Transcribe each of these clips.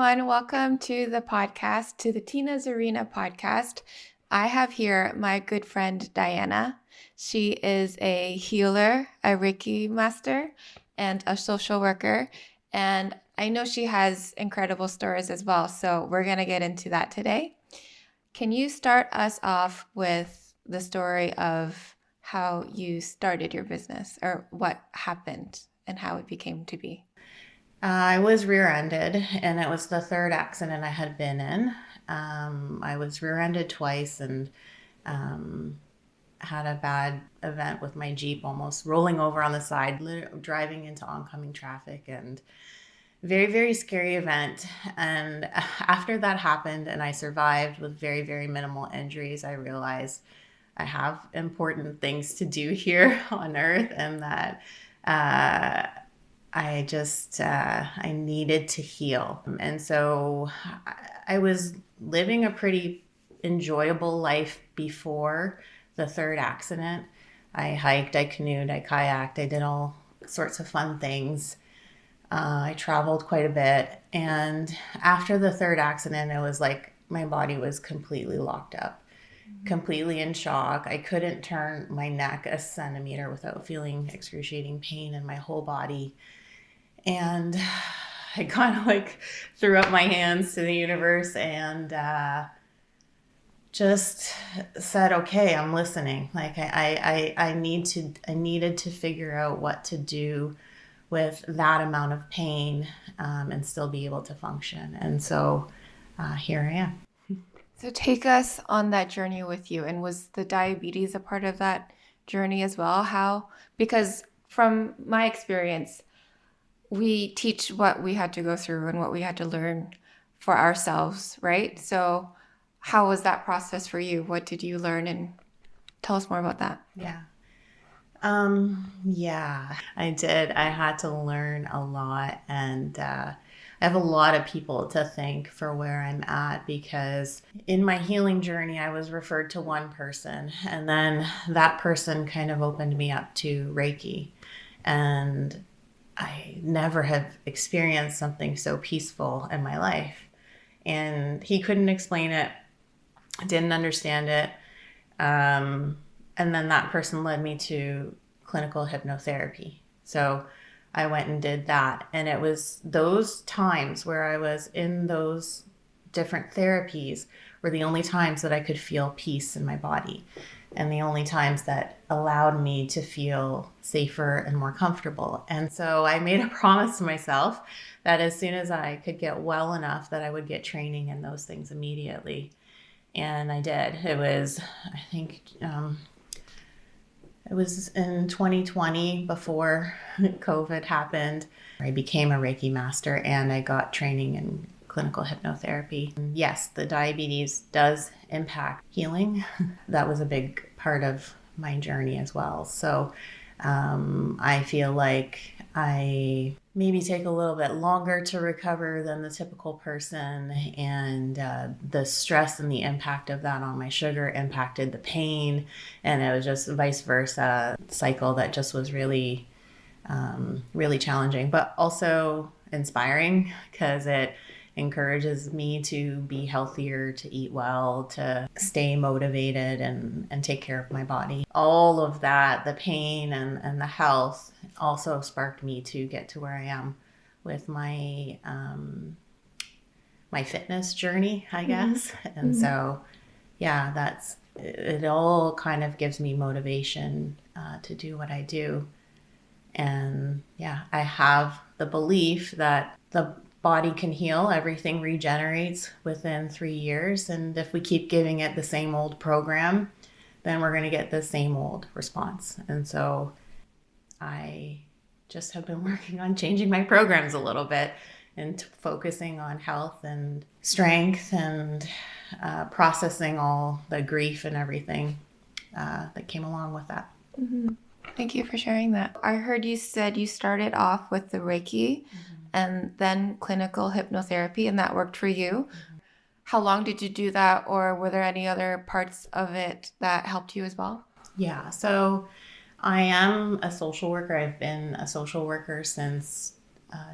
everyone. Welcome to the podcast, to the Tina's Arena podcast. I have here my good friend Diana. She is a healer, a Reiki Master, and a social worker. And I know she has incredible stories as well. So we're going to get into that today. Can you start us off with the story of how you started your business, or what happened and how it became to be? I was rear-ended, and it was the third accident I had been in. I was rear-ended twice and had a bad event with my Jeep, almost rolling over on the side, driving into oncoming traffic, and very, very scary event. And after that happened and I survived with very, very minimal injuries, I realized I have important things to do here on earth, and that I needed to heal. And so I was living a pretty enjoyable life before the third accident. I hiked, I canoed, I kayaked, I did all sorts of fun things. I traveled quite a bit. And after the third accident, it was like my body was completely locked up, completely in shock. I couldn't turn my neck a centimeter without feeling excruciating pain in my whole body. And I kind of like threw up my hands to the universe and just said, okay, I'm listening. Like I needed to figure out what to do with that amount of pain and still be able to function. And so here I am. So take us on that journey with you. And was the diabetes a part of that journey as well? How? Because from my experience, we teach what we had to go through and what we had to learn for ourselves, right? So how was that process for you? What did you learn? And tell us more about that. Yeah. Yeah, I did. I had to learn a lot, and I have a lot of people to thank for where I'm at, because in my healing journey, I was referred to one person, and then that person kind of opened me up to Reiki. And I never have experienced something so peaceful in my life. And he couldn't explain it, didn't understand it. And then that person led me to clinical hypnotherapy. So I went and did that. And it was those times where I was in those different therapies were the only times that I could feel peace in my body, and the only times that allowed me to feel safer and more comfortable. And so I made a promise to myself that as soon as I could get well enough, that I would get training in those things immediately. And I did. It was, I think, it was in 2020, before COVID happened. I became a Reiki Master and I got training in clinical hypnotherapy. Yes, the diabetes does impact healing. That was a big part of my journey as well. So I feel like I maybe take a little bit longer to recover than the typical person, and the stress and the impact of that on my sugar impacted the pain, and it was just vice versa cycle that just was really really challenging, but also inspiring, because it encourages me to be healthier, to eat well, to stay motivated and take care of my body. All of that, the pain and the health, also sparked me to get to where I am with my my fitness journey, I guess. And so, yeah, that's it. All kind of gives me motivation to do what I do. And yeah, I have the belief that the body can heal, everything regenerates within 3 years. And if we keep giving it the same old program, then we're going to get the same old response. And so I just have been working on changing my programs a little bit and focusing on health and strength and processing all the grief and everything that came along with that. Mm-hmm. Thank you for sharing that. I heard you said you started off with the Reiki and then clinical hypnotherapy, and that worked for you. How long did you do that, or were there any other parts of it that helped you as well? Yeah, so I am a social worker. I've been a social worker since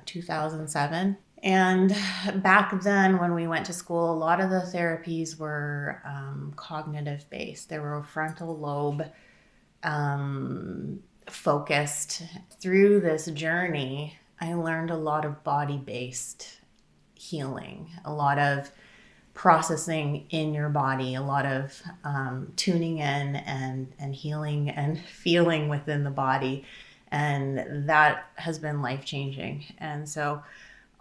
2007. And back then, when we went to school, a lot of the therapies were cognitive based. They were frontal lobe focused. Through this journey, I learned a lot of body based healing, a lot of processing in your body, a lot of tuning in and healing and feeling within the body. And that has been life changing. And so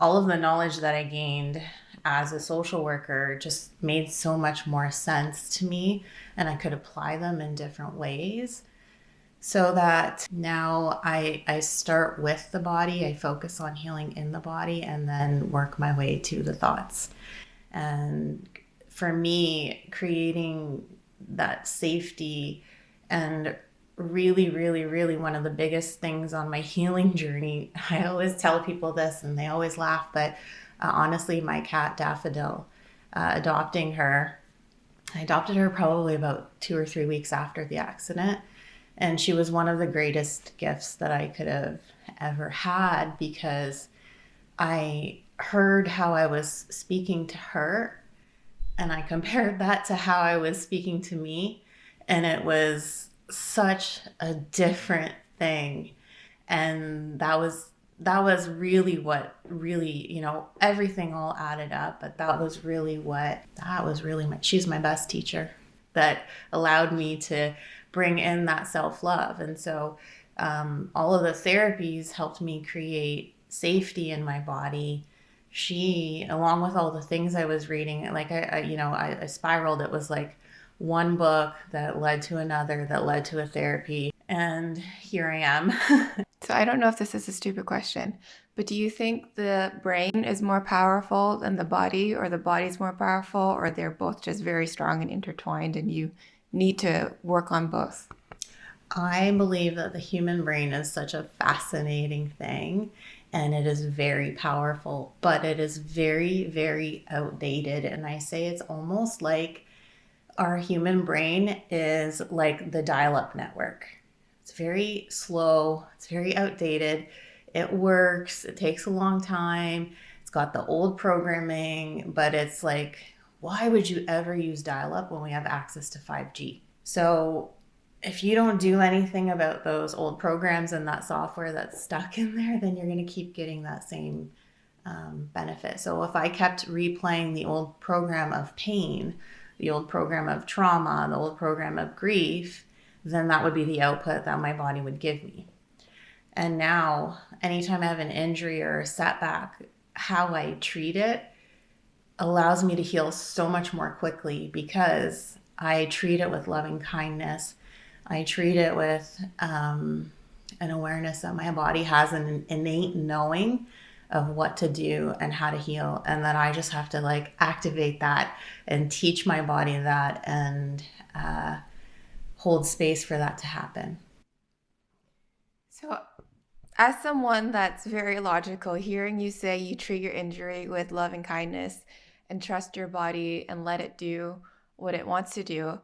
all of the knowledge that I gained as a social worker just made so much more sense to me, and I could apply them in different ways. So that now I start with the body, I focus on healing in the body, and then work my way to the thoughts. And for me, creating that safety and really, really, really one of the biggest things on my healing journey, I always tell people this and they always laugh, but honestly, my cat Daffodil, adopting her, I adopted her probably about 2 or 3 weeks after the accident. And she was one of the greatest gifts that I could have ever had, because I heard how I was speaking to her and I compared that to how I was speaking to me. And it was such a different thing. And that was really what really, everything all added up. But that was really she's my best teacher that allowed me to bring in that self-love. And so all of the therapies helped me create safety in my body. She, along with all the things I was reading, like I spiraled. It was like one book that led to another, that led to a therapy. And here I am. So I don't know if this is a stupid question, but do you think the brain is more powerful than the body, or the body's more powerful, or they're both just very strong and intertwined and you need to work on both? I believe that the human brain is such a fascinating thing, and it is very powerful, but it is very, very outdated. And I say it's almost like our human brain is like the dial-up network. It's very slow, it's very outdated. It works, it takes a long time. It's got the old programming, but it's like, why would you ever use dial-up when we have access to 5G? So if you don't do anything about those old programs and that software that's stuck in there, then you're going to keep getting that same benefit. So if I kept replaying the old program of pain, the old program of trauma, the old program of grief, then that would be the output that my body would give me. And now, anytime I have an injury or a setback, how I treat it allows me to heal so much more quickly, because I treat it with loving kindness. I treat it with an awareness that my body has an innate knowing of what to do and how to heal, and that I just have to activate that and teach my body that, and hold space for that to happen. So as someone that's very logical, hearing you say you treat your injury with love and kindness and trust your body and let it do what it wants to do,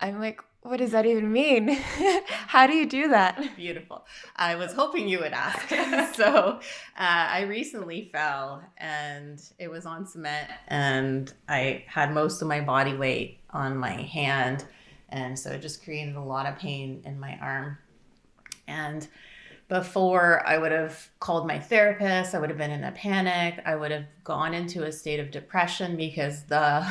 I'm like, what does that even mean? How do you do that? Beautiful. I was hoping you would ask. So I recently fell, and it was on cement, and I had most of my body weight on my hand. And so it just created a lot of pain in my arm. And before I would have called my therapist, I would have been in a panic. I would have gone into a state of depression, because the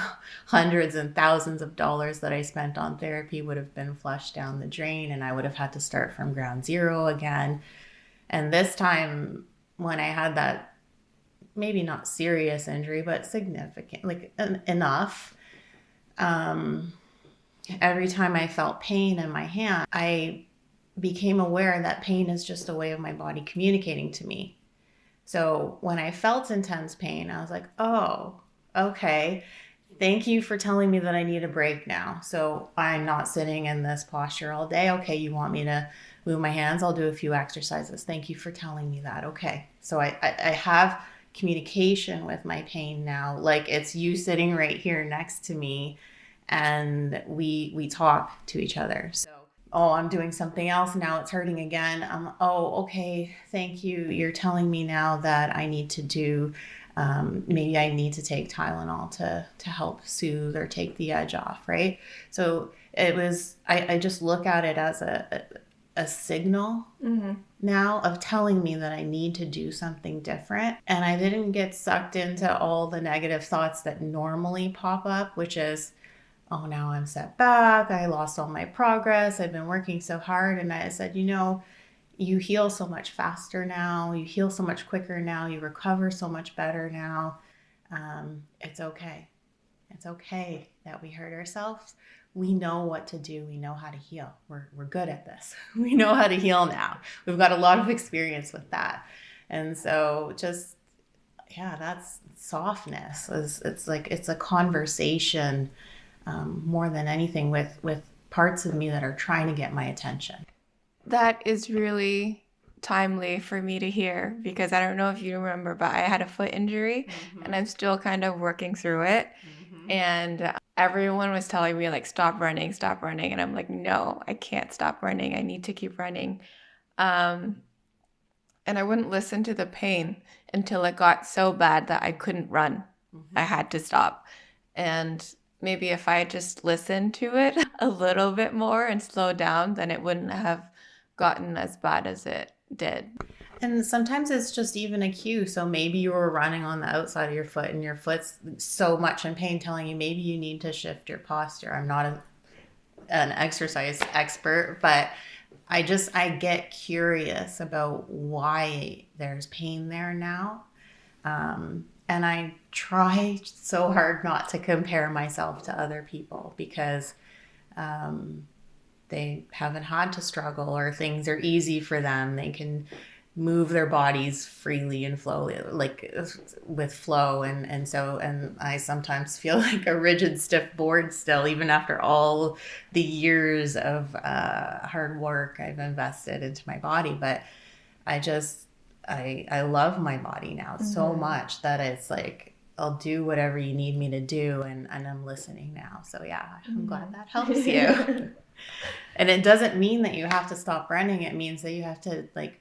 hundreds and thousands of dollars that I spent on therapy would have been flushed down the drain, and I would have had to start from ground zero again. And this time, when I had that maybe not serious injury, but significant, enough, every time I felt pain in my hand, I became aware that pain is just a way of my body communicating to me. So when I felt intense pain, I was like, oh, okay. Thank you for telling me that I need a break now. So I'm not sitting in this posture all day. Okay, you want me to move my hands? I'll do a few exercises. Thank you for telling me that. Okay. So I have communication with my pain now. Like it's you sitting right here next to me, and we talk to each other. So oh, I'm doing something else. Now it's hurting again. Oh, okay. Thank you. You're telling me now that I need to do, maybe I need to take Tylenol to help soothe or take the edge off. Right. So I just look at it as a signal now of telling me that I need to do something different. And I didn't get sucked into all the negative thoughts that normally pop up, which is, oh, now I'm set back. I lost all my progress. I've been working so hard. And I said, you heal so much faster now. You heal so much quicker now. You recover so much better now. It's okay. It's okay that we hurt ourselves. We know what to do. We know how to heal. We're good at this. We know how to heal now. We've got a lot of experience with that. And so just, yeah, that's softness. It's a conversation more than anything with parts of me that are trying to get my attention. That is really timely for me to hear, because I don't know if you remember, but I had a foot injury and I'm still kind of working through it. And everyone was telling me, like, stop running. And I'm like, no, I can't stop running. I need to keep running. And I wouldn't listen to the pain until it got so bad that I couldn't run. I had to stop. And maybe if I just listened to it a little bit more and slowed down, then it wouldn't have gotten as bad as it did. And sometimes it's just even a cue. So maybe you were running on the outside of your foot and your foot's so much in pain, telling you maybe you need to shift your posture. I'm not an exercise expert, but I get curious about why there's pain there now. And I try so hard not to compare myself to other people, because they haven't had to struggle, or things are easy for them. They can move their bodies freely and flow, like with flow. And I sometimes feel like a rigid, stiff board still, even after all the years of hard work I've invested into my body. But I love my body now so much that it's like, I'll do whatever you need me to do, and I'm listening now. So yeah, I'm glad that helps you. And it doesn't mean that you have to stop running. It means that you have to, like,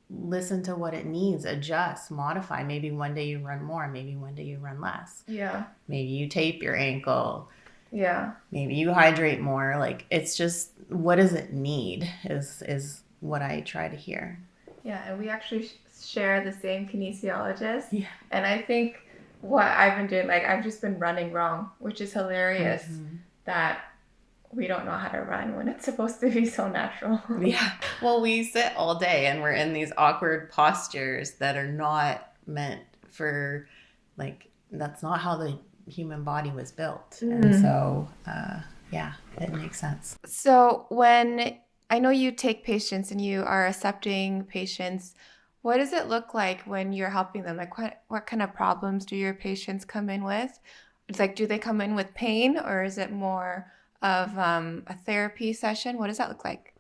listen to what it needs, adjust, modify. Maybe one day you run more, maybe one day you run less. Yeah. Maybe you tape your ankle. Yeah. Maybe you hydrate more. Like, it's just, what does it need is what I try to hear. Yeah, and we actually share the same kinesiologist. Yeah. And I think what I've been doing, like, I've just been running wrong, which is hilarious that we don't know how to run when it's supposed to be so natural. Yeah. Well, we sit all day and we're in these awkward postures that are not meant for, like, that's not how the human body was built. And so, yeah, it makes sense. So when I know you take patients and you are accepting patients, what does it look like when you're helping them? Like, what kind of problems do your patients come in with? It's like, do they come in with pain, or is it more of a therapy session? What does that look like?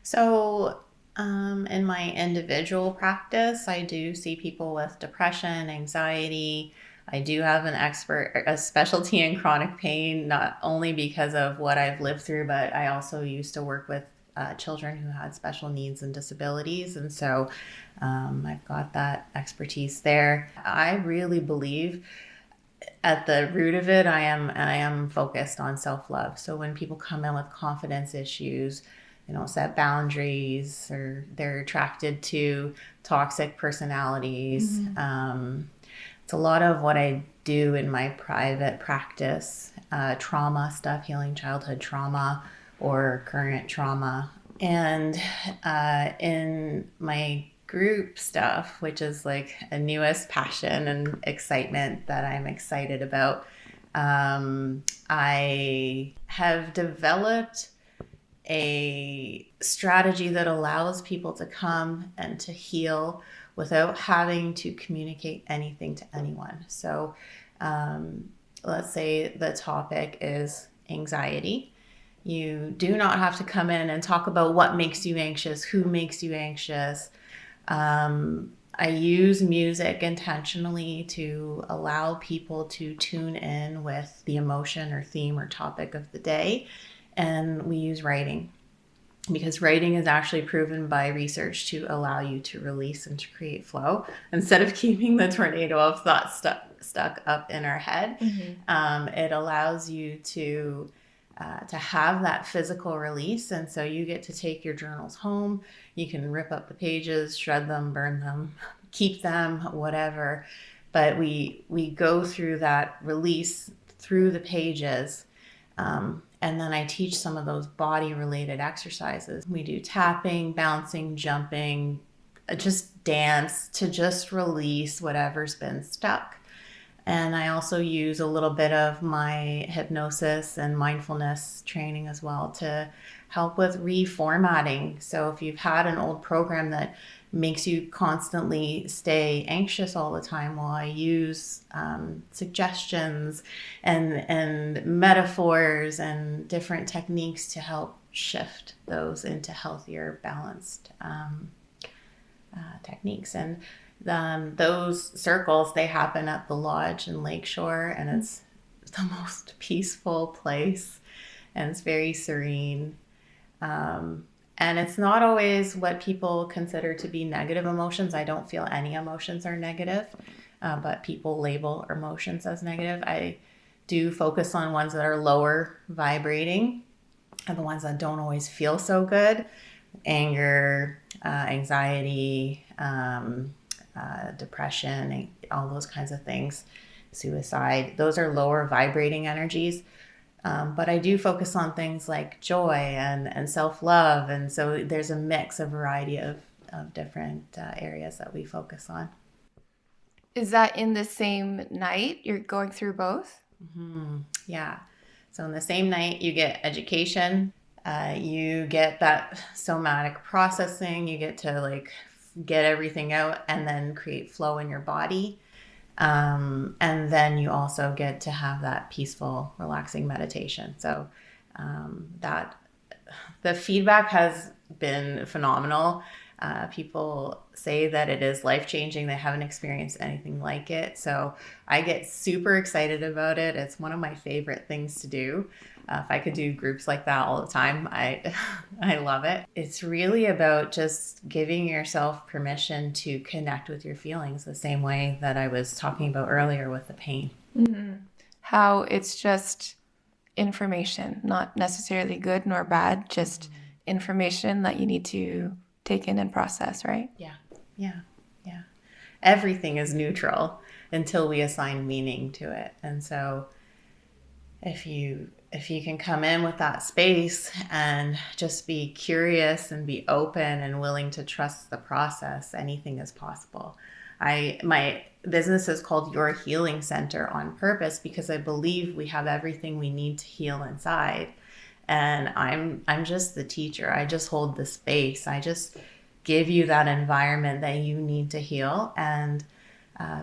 So in my individual practice, I do see people with depression, anxiety. I do have a specialty in chronic pain, not only because of what I've lived through, but I also used to work with children who had special needs and disabilities. And so I've got that expertise there. I really believe at the root of it, I am focused on self-love. So when people come in with confidence issues, set boundaries, or they're attracted to toxic personalities, it's a lot of what I do in my private practice, trauma stuff, healing childhood trauma or current trauma. And in my group stuff, which is like a newest passion and excitement that I'm excited about, I have developed a strategy that allows people to come and to heal without having to communicate anything to anyone. So let's say the topic is anxiety. You do not have to come in and talk about what makes you anxious, who makes you anxious. I use music intentionally to allow people to tune in with the emotion or theme or topic of the day. And we use writing. because writing is actually proven by research to allow you to release and to create flow instead of keeping the tornado of thoughts stuck up in our head. It allows you to have that physical release. And so you get to take your journals home. You can rip up the pages, shred them, burn them, keep them, whatever. But we go through that release through the pages. And then I teach some of those body related exercises. We do tapping, bouncing, jumping, just dance to just release whatever's been stuck. And I also use a little bit of my hypnosis and mindfulness training as well to help with reformatting. So if you've had an old program that makes you constantly stay anxious all the time, well, I use suggestions and metaphors and different techniques to help shift those into healthier, balanced techniques. And those circles, they happen at the lodge in Lakeshore, and it's the most peaceful place, and it's very serene. And it's not always what people consider to be negative emotions. I don't feel any emotions are negative, but people label emotions as negative. I do focus on ones that are lower vibrating and the ones that don't always feel so good. Anger, anxiety, depression, all those kinds of things, suicide. Those are lower vibrating energies. But I do focus on things like joy and self-love. And so there's a mix, a variety of different areas that we focus on. Is that in the same night? You're going through both? Yeah. So in the same night, you get education, you get that somatic processing, you get to get everything out and then create flow in your body. And then you also get to have that peaceful, relaxing meditation. So that the feedback has been phenomenal. People say that it is life-changing. They haven't experienced anything like it. So I get super excited about it. It's one of my favorite things to do. If I could do groups like that all the time, I love it. It's really about just giving yourself permission to connect with your feelings the same way that I was talking about earlier with the pain. How it's just information, not necessarily good nor bad, just information that you need to take in and process, right? Yeah. Everything is neutral until we assign meaning to it. And so if you can come in with that space and just be curious and be open and willing to trust the process, anything is possible. My business is called Your Healing Center on purpose because I believe we have everything we need to heal inside. And I'm just the teacher. I just hold the space. I just give you that environment that you need to heal. And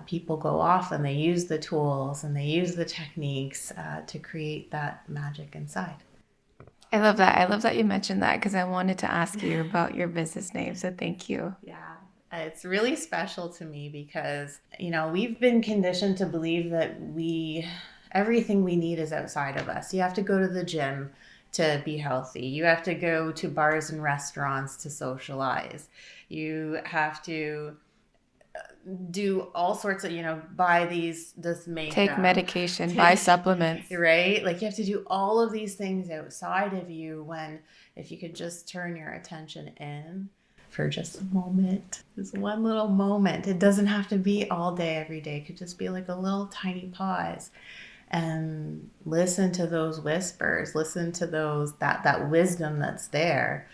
people go off and they use the tools and they use the techniques to create that magic inside. I love that. I love that you mentioned that because I wanted to ask you about your business name. So thank you. Yeah. It's really special to me because, we've been conditioned to believe that everything we need is outside of us. You have to go to the gym to be healthy. You have to go to bars and restaurants to socialize. You have to do all sorts of, buy this makeup. Take medication, buy supplements. Right? You have to do all of these things outside of you when if you could just turn your attention in for just a moment, just one little moment. It doesn't have to be all day, every day. It could just be like a little tiny pause. And listen to those whispers, listen to that wisdom that's there.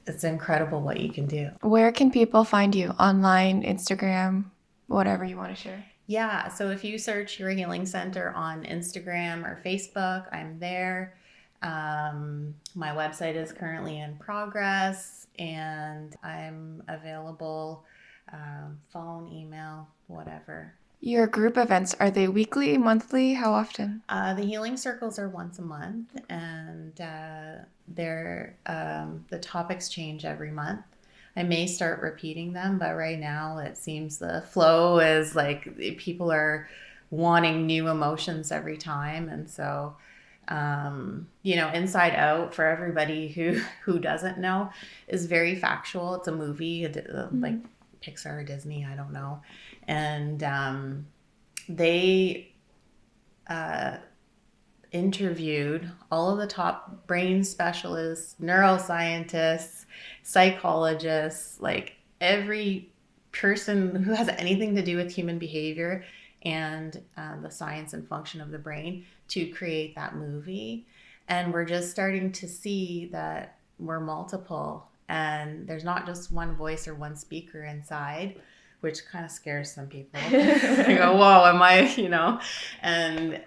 It's incredible what you can do. Where can people find you? Online, Instagram, whatever you want to share? Yeah, so if you search Your Healing Center on Instagram or Facebook, I'm there. My website is currently in progress and I'm available, phone, email, whatever. Your group events, are they weekly, monthly? How often? The healing circles are once a month, and the topics change every month. I may start repeating them, but right now it seems the flow is people are wanting new emotions every time, and so Inside Out, for everybody who doesn't know, is very factual. It's a movie, like Pixar or Disney, I don't know. And they interviewed all of the top brain specialists, neuroscientists, psychologists, like every person who has anything to do with human behavior and the science and function of the brain to create that movie. And we're just starting to see that we're multiple, and there's not just one voice or one speaker inside, which kind of scares some people. They go, whoa, am I, and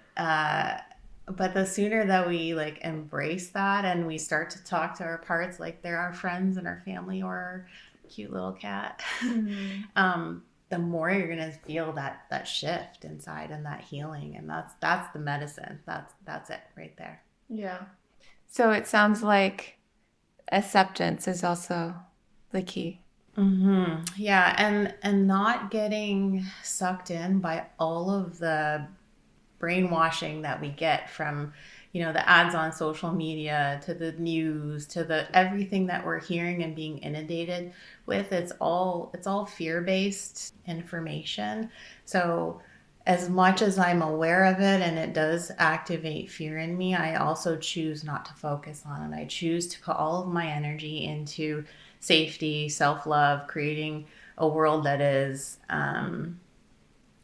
but the sooner that we like embrace that and we start to talk to our parts like they're our friends and our family or our cute little cat, the more you're gonna feel that shift inside and that healing. And that's the medicine. That's it right there. Yeah. So it sounds like acceptance is also the key. Yeah, and not getting sucked in by all of the brainwashing that we get from the ads on social media to the news to the everything that we're hearing and being inundated with. It's all fear-based information. So as much as I'm aware of it and it does activate fear in me, I also choose not to focus on it. I choose to put all of my energy into safety, self-love, creating a world that is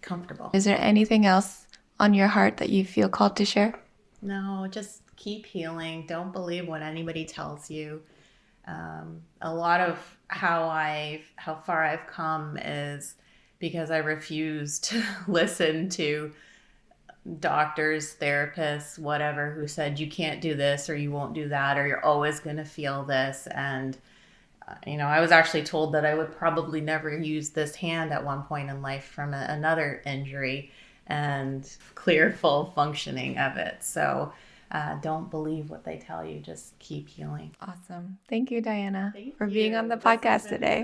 comfortable. Is there anything else on your heart that you feel called to share? No, just keep healing. Don't believe what anybody tells you. A lot of how far I've come is because I refuse to listen to doctors, therapists, whatever, who said you can't do this or you won't do that or you're always going to feel this. And I was actually told that I would probably never use this hand at one point in life from another injury and clear full functioning of it. So don't believe what they tell you. Just keep healing. Awesome. Thank you, Diana, Thank for being you. on the This has podcast been today.